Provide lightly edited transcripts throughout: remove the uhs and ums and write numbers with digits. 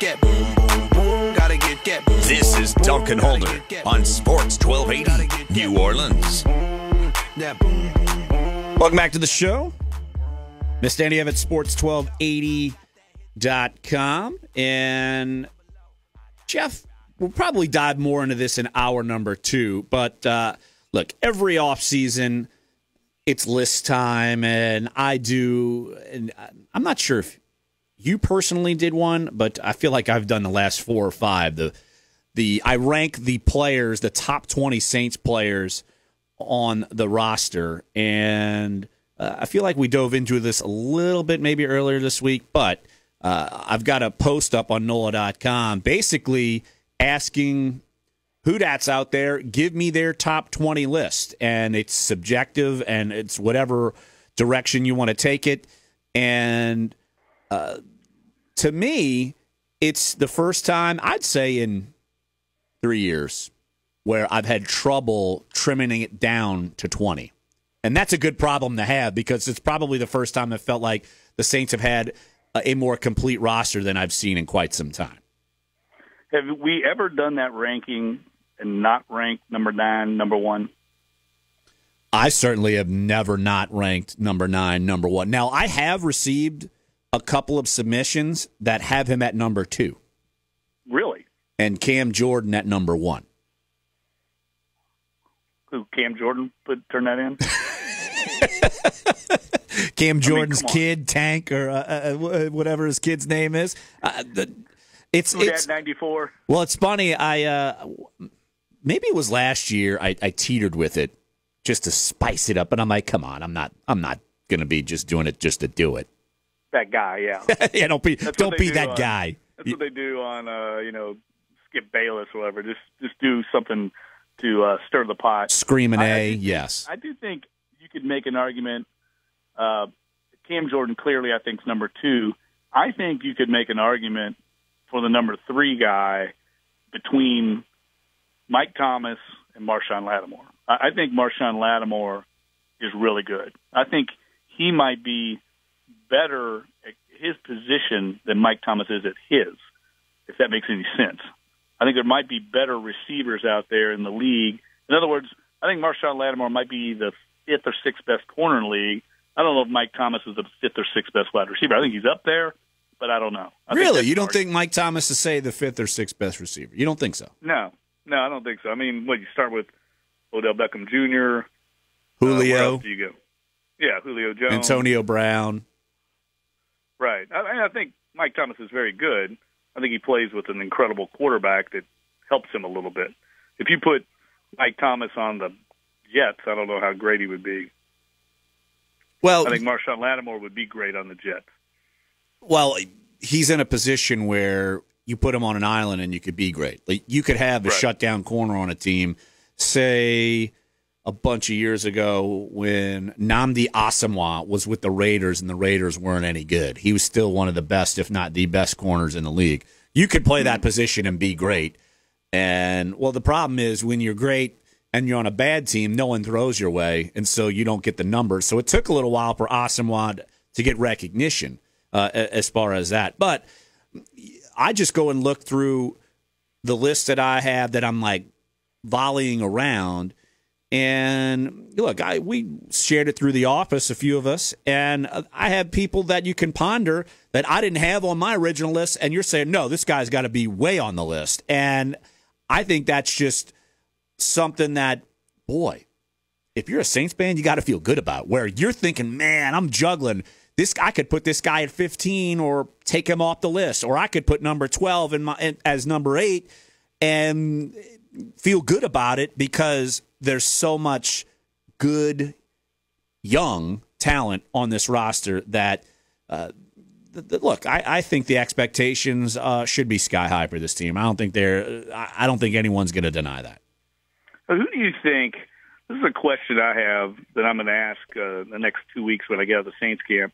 that boom, boom, boom. Gotta get that boom. This is Dunc Holder on Sports 1280 New Orleans. Welcome back to the show. Missed any of it, sports1280.com. And Jeff, we'll probably dive more into this in hour number 2. But look, every offseason, it's list time, and I do. And I'm not sure if you personally did one, but I feel like I've done the last 4 or 5. I rank the players, the top 20 Saints players on the roster, and I feel like we dove into this a little bit maybe earlier this week, but I've got a post up on NOLA.com basically asking who that's out there, give me their top 20 list, and it's subjective, and it's whatever direction you want to take it, and to me, it's the first time, I'd say in 3 years, where I've had trouble trimming it down to 20. And that's a good problem to have because it's probably the first time I felt like the Saints have had a more complete roster than I've seen in quite some time. Have we ever done that ranking and not ranked number 9, number 1? I certainly have never not ranked number 9, number 1. Now, I have received a couple of submissions that have him at number 2. Really? And Cam Jordan at number 1. Who, Cam Jordan turn that in? Cam Jordan's kid, Tank, or whatever his kid's name is. It's 94. Well, it's funny. Maybe it was last year. I teetered with it just to spice it up, and I'm like, come on, I'm not going to be just doing it just to do it. That guy, yeah. Yeah, don't be that guy. That's what they do on Skip Bayless or whatever. Just do something to stir the pot. Screaming yes. I do think you could make an argument. Cam Jordan clearly, I think, is number 2. I think you could make an argument for the number 3 guy between Mike Thomas and Marshawn Lattimore. I think Marshawn Lattimore is really good. I think he might be better at his position than Mike Thomas is at his, if that makes any sense. I think there might be better receivers out there in the league. In other words, I think Marshawn Lattimore might be the 5th or 6th best corner in the league. I don't know if Mike Thomas is the 5th or 6th best wide receiver. I think he's up there, but I don't know. Really? You don't think Mike Thomas is, say, the 5th or 6th best receiver? You don't think so? No, I don't think so. I mean, you start with Odell Beckham Jr., Julio. Where else do you go? Yeah, Julio Jones. Antonio Brown. Right. I think Mike Thomas is very good. I think he plays with an incredible quarterback that helps him a little bit. If you put Mike Thomas on the Jets, I don't know how great he would be. Well, I think Marshawn Lattimore would be great on the Jets. Well, he's in a position where you put him on an island and you could be great. Like, you could have a shutdown corner on a team, say a bunch of years ago when Nnamdi Asomugha was with the Raiders and the Raiders weren't any good. He was still one of the best, if not the best corners in the league. You could play that position and be great. And, well, the problem is when you're great and you're on a bad team, no one throws your way, and so you don't get the numbers. So it took a little while for Asomugha to get recognition as far as that. But I just go and look through the list that I have that I'm, like, volleying around. And, look, we shared it through the office, a few of us, and I have people that you can ponder that I didn't have on my original list, and you're saying, no, this guy's got to be way on the list. And I think that's just something that, boy, if you're a Saints fan, you got to feel good about, where you're thinking, man, I'm juggling. I could put this guy at 15 or take him off the list, or I could put number 12 as number 8 and feel good about it because there's so much good young talent on this roster that, look, I think the expectations should be sky high for this team. I don't think anyone's going to deny that. Who do you think? This is a question I have that I'm going to ask the next 2 weeks when I get out of the Saints camp.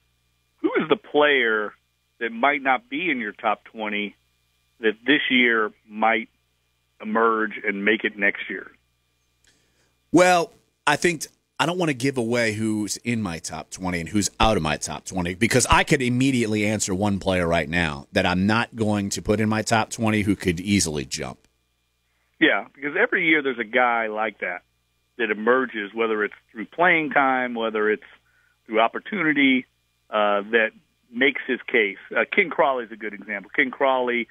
Who is the player that might not be in your top 20 that this year might emerge and make it next year? Well, I think I don't want to give away who's in my top 20 and who's out of my top 20 because I could immediately answer one player right now that I'm not going to put in my top 20 who could easily jump. Yeah, because every year there's a guy like that emerges, whether it's through playing time, whether it's through opportunity, that makes his case. Ken Crawley's a good example. Ken Crawley,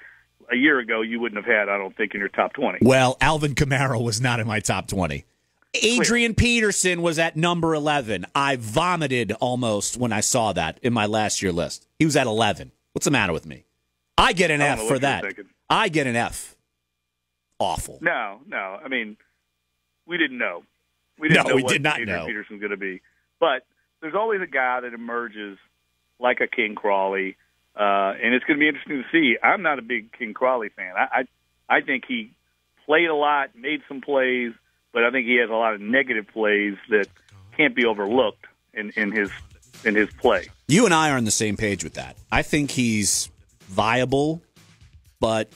a year ago, you wouldn't have had, I don't think, in your top 20. Well, Alvin Kamara was not in my top 20. Adrian Peterson was at number 11. I vomited almost when I saw that in my last year list. He was at 11. What's the matter with me? I get an F for that. I get an F. Awful. No. I mean, we didn't know. We did what not Adrian know. Peterson's going to be. But there's always a guy that emerges like a King Crawley, and it's going to be interesting to see. I'm not a big King Crawley fan. I think he played a lot, made some plays, but I think he has a lot of negative plays that can't be overlooked in his play. You and I are on the same page with that. I think he's viable, but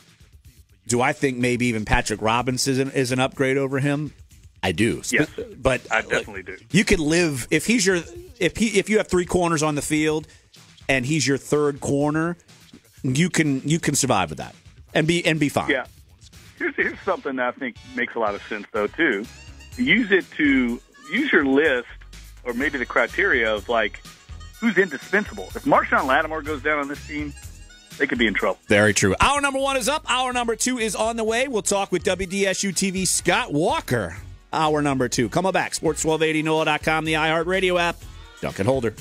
do I think maybe even Patrick Robinson is an upgrade over him? I do. Yes, but I definitely do. You could live if you have three corners on the field and he's your third corner, you can survive with that and be fine. Yeah. Here's something that I think makes a lot of sense though too. Use your list or maybe the criteria of like who's indispensable. If Marshawn Lattimore goes down on this team, they could be in trouble. Very true. Hour number 1 is up. Hour number 2 is on the way. We'll talk with WDSU TV Scott Walker. Hour number 2. Come on back. Sports 1280, NOLA.com, the iHeartRadio app. Dunc Holder.